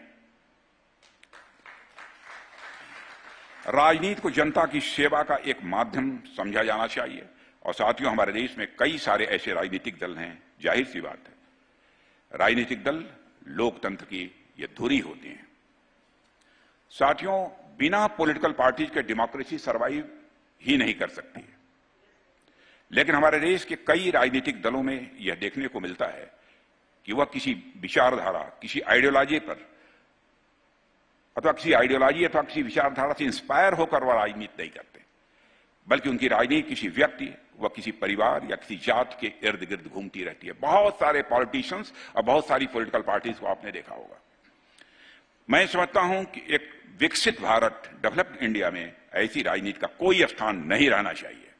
राजनीति को जनता की सेवा का एक माध्यम समझा जाना चाहिए। और साथियों, हमारे देश में कई सारे ऐसे राजनीतिक दल हैं, जाहिर सी बात है राजनीतिक दल लोकतंत्र की ये धुरी होती हैं। साथियों, बिना पॉलिटिकल पार्टीज के डेमोक्रेसी सर्वाइव ही नहीं कर सकती है। लेकिन हमारे देश के कई राजनीतिक दलों में यह देखने को मिलता है कि वह किसी विचारधारा, किसी आइडियोलॉजी पर अथवा किसी विचारधारा से इंस्पायर होकर वह राजनीति नहीं करते, बल्कि उनकी राजनीति किसी व्यक्ति व किसी परिवार या किसी जात के इर्द गिर्द घूमती रहती है। बहुत सारे पॉलिटिशियंस और बहुत सारी पॉलिटिकल पार्टीज को आपने देखा होगा। मैं समझता हूं कि एक विकसित भारत, डेवलप्ड इंडिया में ऐसी राजनीति का कोई स्थान नहीं रहना चाहिए।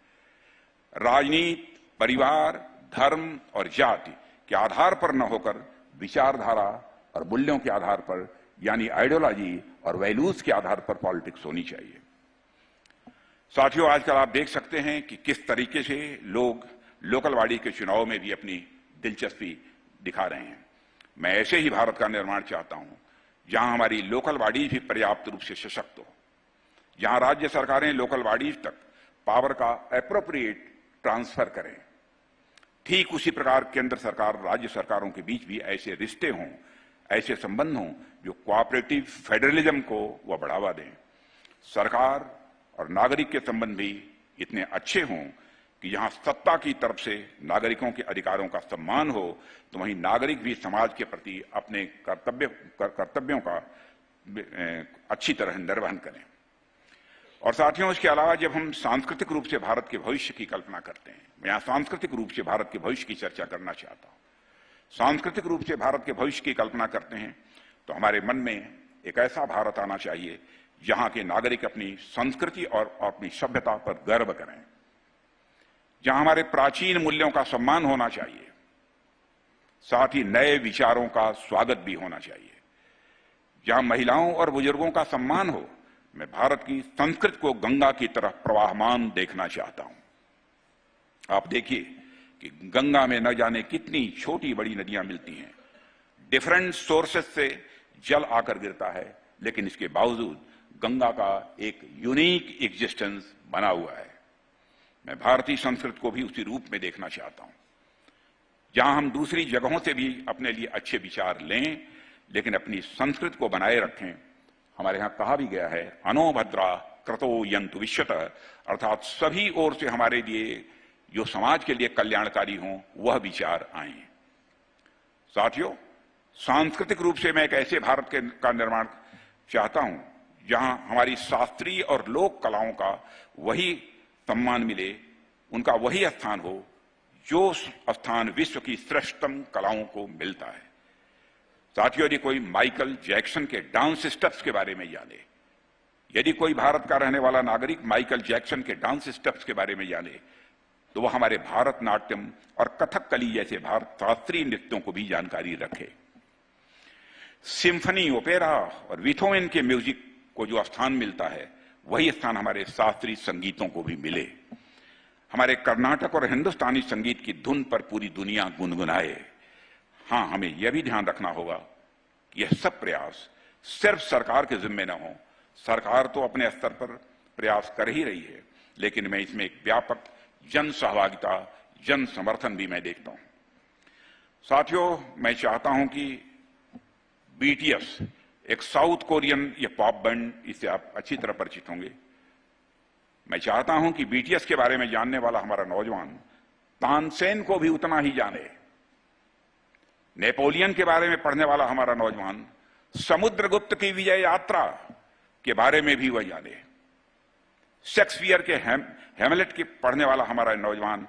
राजनीति परिवार, धर्म और जाति के आधार पर न होकर विचारधारा और मूल्यों के आधार पर, यानी आइडियोलॉजी और वैल्यूज के आधार पर पॉलिटिक्स होनी चाहिए। साथियों, आजकल आप देख सकते हैं कि किस तरीके से लोग लोकल बॉडी के चुनाव में भी अपनी दिलचस्पी दिखा रहे हैं। मैं ऐसे ही भारत का निर्माण चाहता हूं जहां हमारी लोकल बॉडीज भी पर्याप्त रूप से सशक्त हो, जहां राज्य सरकारें लोकल बॉडीज तक पावर का एप्रोप्रिएट ट्रांसफर करें। ठीक उसी प्रकार केंद्र सरकार राज्य सरकारों के बीच भी ऐसे रिश्ते हों, ऐसे संबंध हों जो कोऑपरेटिव फेडरलिज्म को वह बढ़ावा दें। सरकार और नागरिक के संबंध भी इतने अच्छे हों कि जहां सत्ता की तरफ से नागरिकों के अधिकारों का सम्मान हो, तो वहीं नागरिक भी समाज के प्रति अपने कर्तव्यों का अच्छी तरह निर्वहन करें। और साथियों, इसके अलावा जब हम सांस्कृतिक रूप से भारत के भविष्य की कल्पना करते हैं, मैं यहां सांस्कृतिक रूप से भारत के भविष्य की चर्चा करना चाहता हूं। सांस्कृतिक रूप से भारत के भविष्य की कल्पना करते हैं तो हमारे मन में एक ऐसा भारत आना चाहिए जहां के नागरिक अपनी संस्कृति और अपनी सभ्यता पर गर्व करें, जहां हमारे प्राचीन मूल्यों का सम्मान होना चाहिए, साथ ही नए विचारों का स्वागत भी होना चाहिए, जहां महिलाओं और बुजुर्गों का सम्मान हो। मैं भारत की संस्कृति को गंगा की तरह प्रवाहमान देखना चाहता हूं। आप देखिए कि गंगा में न जाने कितनी छोटी बड़ी नदियां मिलती हैं, डिफरेंट सोर्सेस से जल आकर गिरता है, लेकिन इसके बावजूद गंगा का एक यूनिक एग्जिस्टेंस बना हुआ है। मैं भारतीय संस्कृति को भी उसी रूप में देखना चाहता हूं, जहां हम दूसरी जगहों से भी अपने लिए अच्छे विचार लें, लेकिन अपनी संस्कृति को बनाए रखें। हमारे यहां कहा भी गया है, अनो भद्रा क्रतो यंतु विश्वतः, अर्थात सभी ओर से हमारे लिए जो समाज के लिए कल्याणकारी हों वह विचार आए। साथियों, सांस्कृतिक रूप से मैं एक ऐसे भारत का निर्माण चाहता हूं जहां हमारी शास्त्रीय और लोक कलाओं का वही सम्मान मिले, उनका वही स्थान हो जो स्थान विश्व की श्रेष्ठतम कलाओं को मिलता है। साथियों, यदि कोई माइकल जैक्सन के डांस स्टेप्स के बारे में जाने, यदि कोई भारत का रहने वाला नागरिक माइकल जैक्सन के डांस स्टेप्स के बारे में जाने, तो वह हमारे भारतनाट्यम और कथकली जैसे भारत शास्त्रीय नृत्यों को भी जानकारी रखे। सिम्फनी, ओपेरा और बीथोवन के म्यूजिक को जो स्थान मिलता है, वही स्थान हमारे शास्त्रीय संगीतों को भी मिले। हमारे कर्नाटक और हिंदुस्तानी संगीत की धुन पर पूरी दुनिया गुनगुनाए। हां, हमें यह भी ध्यान रखना होगा कि यह सब प्रयास सिर्फ सरकार के जिम्मे न हो। सरकार तो अपने स्तर पर प्रयास कर ही रही है, लेकिन मैं इसमें एक व्यापक जन सहभागिता, जन समर्थन भी मैं देखता हूं। साथियों, मैं चाहता हूं कि बीटीएस, एक साउथ कोरियन ये पॉप बैंड, इससे आप अच्छी तरह परिचित होंगे। मैं चाहता हूं कि बीटीएस के बारे में जानने वाला हमारा नौजवान तानसेन को भी उतना ही जाने। नेपोलियन के बारे में पढ़ने वाला हमारा नौजवान समुद्रगुप्त की विजय यात्रा के बारे में भी वह जाने। शेक्सपियर के हैमलेट के पढ़ने वाला हमारा नौजवान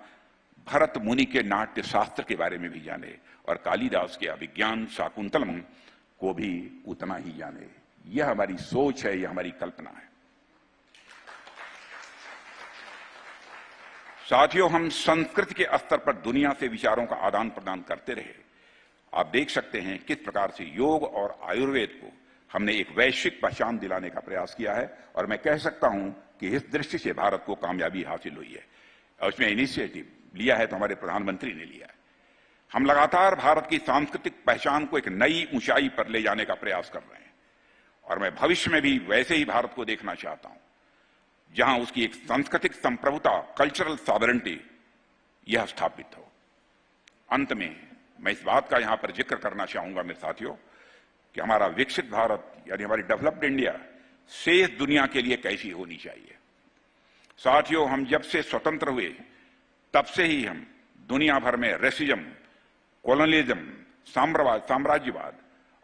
भरत मुनि के नाट्य शास्त्र के बारे में भी जाने, और कालिदास के अभिज्ञान शाकुंतलम को भी उतना ही जाने। यह हमारी सोच है, यह हमारी कल्पना है। साथियों, हम संस्कृति के स्तर पर दुनिया से विचारों का आदान प्रदान करते रहे। आप देख सकते हैं किस प्रकार से योग और आयुर्वेद को हमने एक वैश्विक पहचान दिलाने का प्रयास किया है और मैं कह सकता हूं कि इस दृष्टि से भारत को कामयाबी हासिल हुई है और उसमें इनिशिएटिव लिया है तो हमारे प्रधानमंत्री ने लिया है। हम लगातार भारत की सांस्कृतिक पहचान को एक नई ऊंचाई पर ले जाने का प्रयास कर रहे हैं और मैं भविष्य में भी वैसे ही भारत को देखना चाहता हूं जहां उसकी एक सांस्कृतिक संप्रभुता, कल्चरल सॉवरेनिटी यह स्थापित हो। अंत में मैं इस बात का यहां पर जिक्र करना चाहूंगा मेरे साथियों कि हमारा विकसित भारत यानी हमारी डेवलप्ड इंडिया शेष दुनिया के लिए कैसी होनी चाहिए। साथियों, हम जब से स्वतंत्र हुए तब से ही हम दुनिया भर में रेसिज्म, कॉलोनियलिज्म, साम्राज्यवाद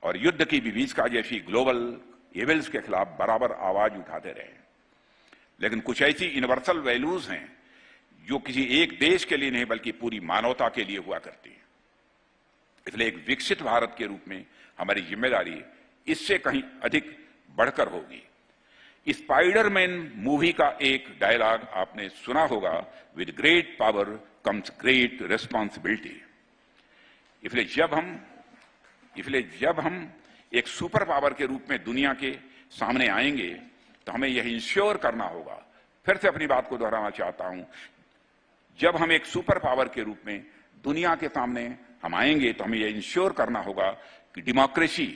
और युद्ध की विभीषिका जैसी ग्लोबल इविल्स के खिलाफ बराबर आवाज उठाते रहे। लेकिन कुछ ऐसी यूनिवर्सल वैल्यूज हैं जो किसी एक देश के लिए नहीं बल्कि पूरी मानवता के लिए हुआ करती है। इसलिए एक विकसित भारत के रूप में हमारी जिम्मेदारी इससे कहीं अधिक बढ़कर होगी। स्पाइडरमैन मूवी का एक डायलॉग आपने सुना होगा, with great power comes great responsibility. इसलिए जब हम एक सुपर पावर के रूप में दुनिया के सामने आएंगे तो हमें यह इंश्योर करना होगा, फिर से अपनी बात को दोहराना चाहता हूं, जब हम एक सुपर पावर के रूप में दुनिया के सामने हम आएंगे तो हमें यह इंश्योर करना होगा कि डेमोक्रेसी,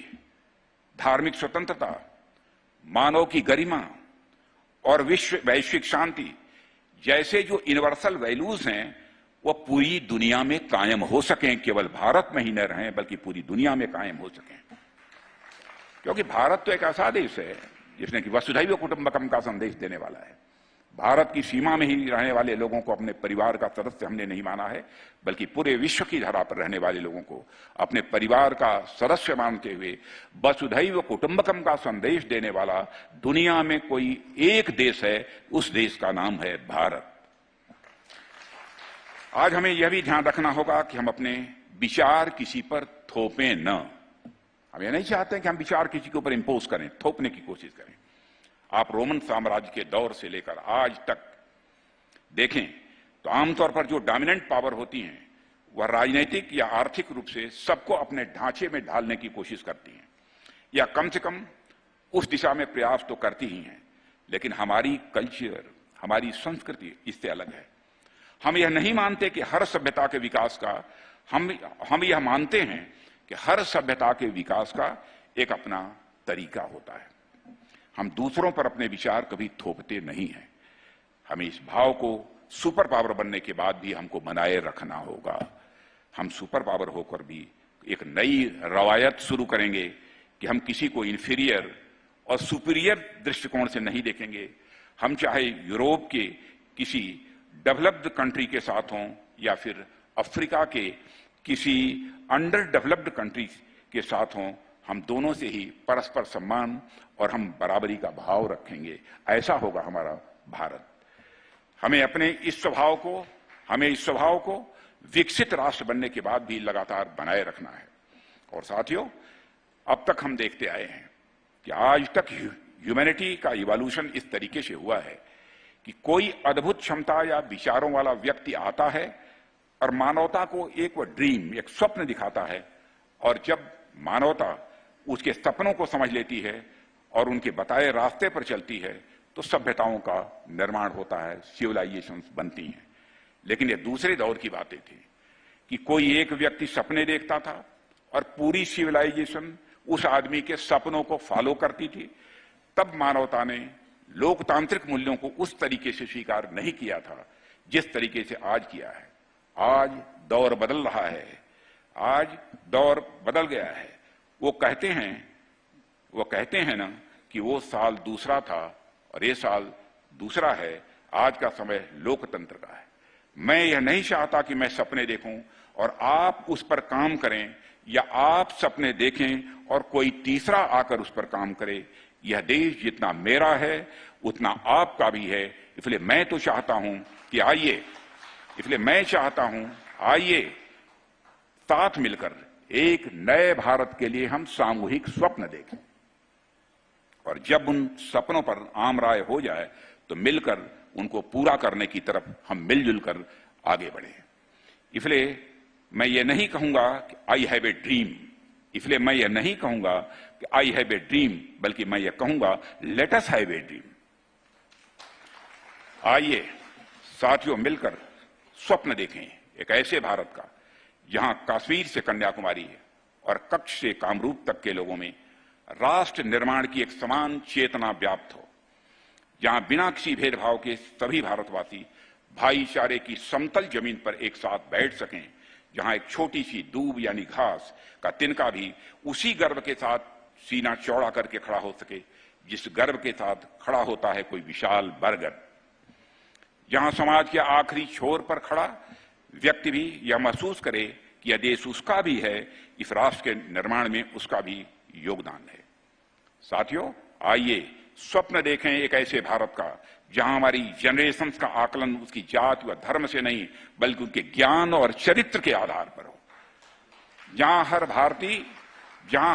धार्मिक स्वतंत्रता, मानव की गरिमा और वैश्विक शांति जैसे जो यूनिवर्सल वैल्यूज हैं वो पूरी दुनिया में कायम हो सकें, केवल भारत में ही न रहें बल्कि पूरी दुनिया में कायम हो सकें। क्योंकि भारत तो एक ऐसा देश है जिसने कि वसुधैव कुटुंबकम का संदेश देने वाला है। भारत की सीमा में ही रहने वाले लोगों को अपने परिवार का सदस्य हमने नहीं माना है, बल्कि पूरे विश्व की धरा पर रहने वाले लोगों को अपने परिवार का सदस्य मानते हुए वसुधैव कुटुंबकम का संदेश देने वाला दुनिया में कोई एक देश है, उस देश का नाम है भारत। आज हमें यह भी ध्यान रखना होगा कि हम अपने विचार किसी पर थोपें न। हम यह नहीं चाहते कि हम विचार किसी के ऊपर इंपोज करें, थोपने की कोशिश करें। आप रोमन साम्राज्य के दौर से लेकर आज तक देखें तो आमतौर पर जो डोमिनेंट पावर होती हैं वह राजनीतिक या आर्थिक रूप से सबको अपने ढांचे में ढालने की कोशिश करती हैं या कम से कम उस दिशा में प्रयास तो करती ही हैं। लेकिन हमारी कल्चर, हमारी संस्कृति इससे अलग है। हम यह नहीं मानते कि हर सभ्यता के विकास का हम यह मानते हैं कि हर सभ्यता के विकास का एक अपना तरीका होता है। हम दूसरों पर अपने विचार कभी थोपते नहीं हैं। हमें इस भाव को सुपर पावर बनने के बाद भी हमको बनाए रखना होगा। हम सुपर पावर होकर भी एक नई रवायत शुरू करेंगे कि हम किसी को इंफीरियर और सुपीरियर दृष्टिकोण से नहीं देखेंगे। हम चाहे यूरोप के किसी डेवलप्ड कंट्री के साथ हों या फिर अफ्रीका के किसी अंडर डेवलप्ड कंट्री के साथ हों, हम दोनों से ही परस्पर सम्मान और हम बराबरी का भाव रखेंगे। ऐसा होगा हमारा भारत। हमें इस स्वभाव को विकसित राष्ट्र बनने के बाद भी लगातार बनाए रखना है। और साथियों, अब तक हम देखते आए हैं कि आज तक ह्यूमैनिटी का इवोल्यूशन इस तरीके से हुआ है कि कोई अद्भुत क्षमता या विचारों वाला व्यक्ति आता है और मानवता को एक ड्रीम, एक स्वप्न दिखाता है, और जब मानवता उसके सपनों को समझ लेती है और उनके बताए रास्ते पर चलती है तो सभ्यताओं का निर्माण होता है, सिविलाइजेशंस बनती हैं। लेकिन ये दूसरे दौर की बातें थी कि कोई एक व्यक्ति सपने देखता था और पूरी सिविलाइजेशन उस आदमी के सपनों को फॉलो करती थी। तब मानवता ने लोकतांत्रिक मूल्यों को उस तरीके से स्वीकार नहीं किया था जिस तरीके से आज किया है। आज दौर बदल रहा है, आज दौर बदल गया है। वो कहते हैं ना कि वो साल दूसरा था और ये साल दूसरा है। आज का समय लोकतंत्र का है। मैं यह नहीं चाहता कि मैं सपने देखूं और आप उस पर काम करें या आप सपने देखें और कोई तीसरा आकर उस पर काम करे। यह देश जितना मेरा है उतना आपका भी है। इसलिए मैं तो चाहता हूं कि आइए साथ मिलकर एक नए भारत के लिए हम सामूहिक स्वप्न देखें और जब उन सपनों पर आम राय हो जाए तो मिलकर उनको पूरा करने की तरफ हम मिलजुल कर आगे बढ़े। इसलिए मैं ये नहीं कहूंगा कि आई हैव ए ड्रीम, इसलिए मैं ये नहीं कहूंगा कि कि आई हैव ए ड्रीम, बल्कि मैं ये कहूंगा let us have a dream. आइए साथियों मिलकर स्वप्न देखें एक ऐसे भारत का जहां कश्मीर से कन्याकुमारी और कच्छ से कामरूप तक के लोगों में राष्ट्र निर्माण की एक समान चेतना व्याप्त हो, जहां बिना किसी भेदभाव के सभी भारतवासी भाईचारे की समतल जमीन पर एक साथ बैठ सकें, जहां एक छोटी सी दूब यानी घास का तिनका भी उसी गर्व के साथ सीना चौड़ा करके खड़ा हो सके जिस गर्व के साथ खड़ा होता है कोई विशाल बरगद, जहां समाज के आखिरी छोर पर खड़ा व्यक्ति भी यह महसूस करे कि यह देश उसका भी है, इस राष्ट्र के निर्माण में उसका भी योगदान है। साथियों, आइए स्वप्न देखें एक ऐसे भारत का जहां हमारी जनरेशंस का आकलन उसकी जाति व धर्म से नहीं बल्कि उनके ज्ञान और चरित्र के आधार पर हो, जहां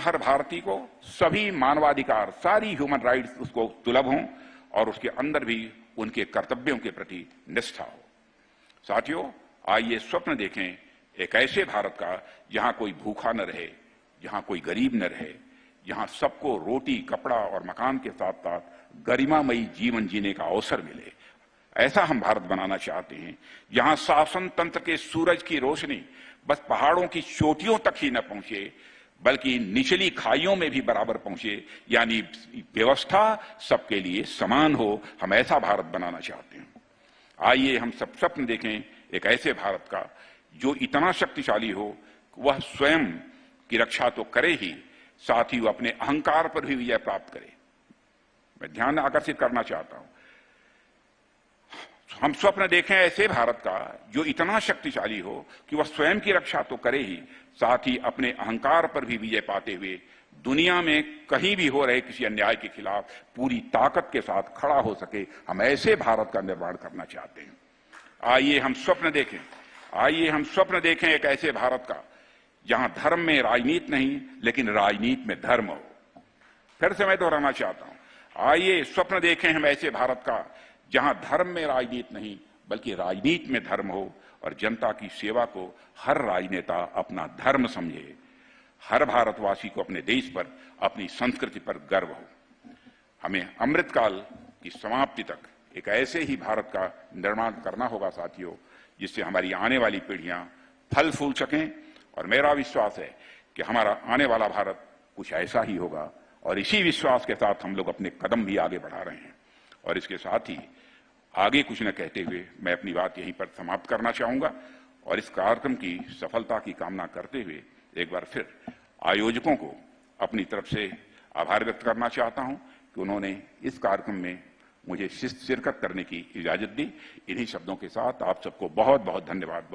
हर भारतीय को सभी मानवाधिकार, सारी ह्यूमन राइट्स उसको सुलभ हों और उसके अंदर भी उनके कर्तव्यों के प्रति निष्ठा हो। साथियों, आइए स्वप्न देखें एक ऐसे भारत का जहां कोई भूखा न रहे, जहां कोई गरीब न रहे, जहां सबको रोटी, कपड़ा और मकान के साथ साथ गरिमामयी जीवन जीने का अवसर मिले। ऐसा हम भारत बनाना चाहते हैं जहां शासन तंत्र के सूरज की रोशनी बस पहाड़ों की चोटियों तक ही न पहुंचे बल्कि निचली खाइयों में भी बराबर पहुंचे, यानी व्यवस्था सबके लिए समान हो। हम ऐसा भारत बनाना चाहते हैं। आइए हम सब स्वप्न देखें एक ऐसे भारत का जो इतना शक्तिशाली हो वह स्वयं की रक्षा तो करे ही, साथ ही वह अपने अहंकार पर भी विजय प्राप्त करे। मैं ध्यान आकर्षित करना चाहता हूं, हम स्वप्न देखें ऐसे भारत का जो इतना शक्तिशाली हो कि वह स्वयं की रक्षा तो करे ही, साथ ही अपने अहंकार पर भी विजय पाते हुए दुनिया में कहीं भी हो रहे किसी अन्याय के खिलाफ पूरी ताकत के साथ खड़ा हो सके। हम ऐसे भारत का निर्माण करना चाहते हैं। आइए हम स्वप्न देखें एक ऐसे भारत का जहां धर्म में राजनीति नहीं लेकिन राजनीति में धर्म हो। फिर से मैं दोहराना चाहता हूं, आइए स्वप्न देखें हम ऐसे भारत का जहां धर्म में राजनीति नहीं बल्कि राजनीति में धर्म हो और जनता की सेवा को हर राजनेता अपना धर्म समझे, हर भारतवासी को अपने देश पर, अपनी संस्कृति पर गर्व हो। हमें अमृतकाल की समाप्ति तक एक ऐसे ही भारत का निर्माण करना होगा साथियों, जिससे हमारी आने वाली पीढ़ियां फल फूल सकें। और मेरा विश्वास है कि हमारा आने वाला भारत कुछ ऐसा ही होगा और इसी विश्वास के साथ हम लोग अपने कदम भी आगे बढ़ा रहे हैं। और इसके साथ ही आगे कुछ न कहते हुए मैं अपनी बात यहीं पर समाप्त करना चाहूंगा और इस कार्यक्रम की सफलता की कामना करते हुए एक बार फिर आयोजकों को अपनी तरफ से आभार व्यक्त करना चाहता हूं कि उन्होंने इस कार्यक्रम में मुझे शिरकत करने की इजाजत दी। इन्हीं शब्दों के साथ आप सबको बहुत बहुत धन्यवाद।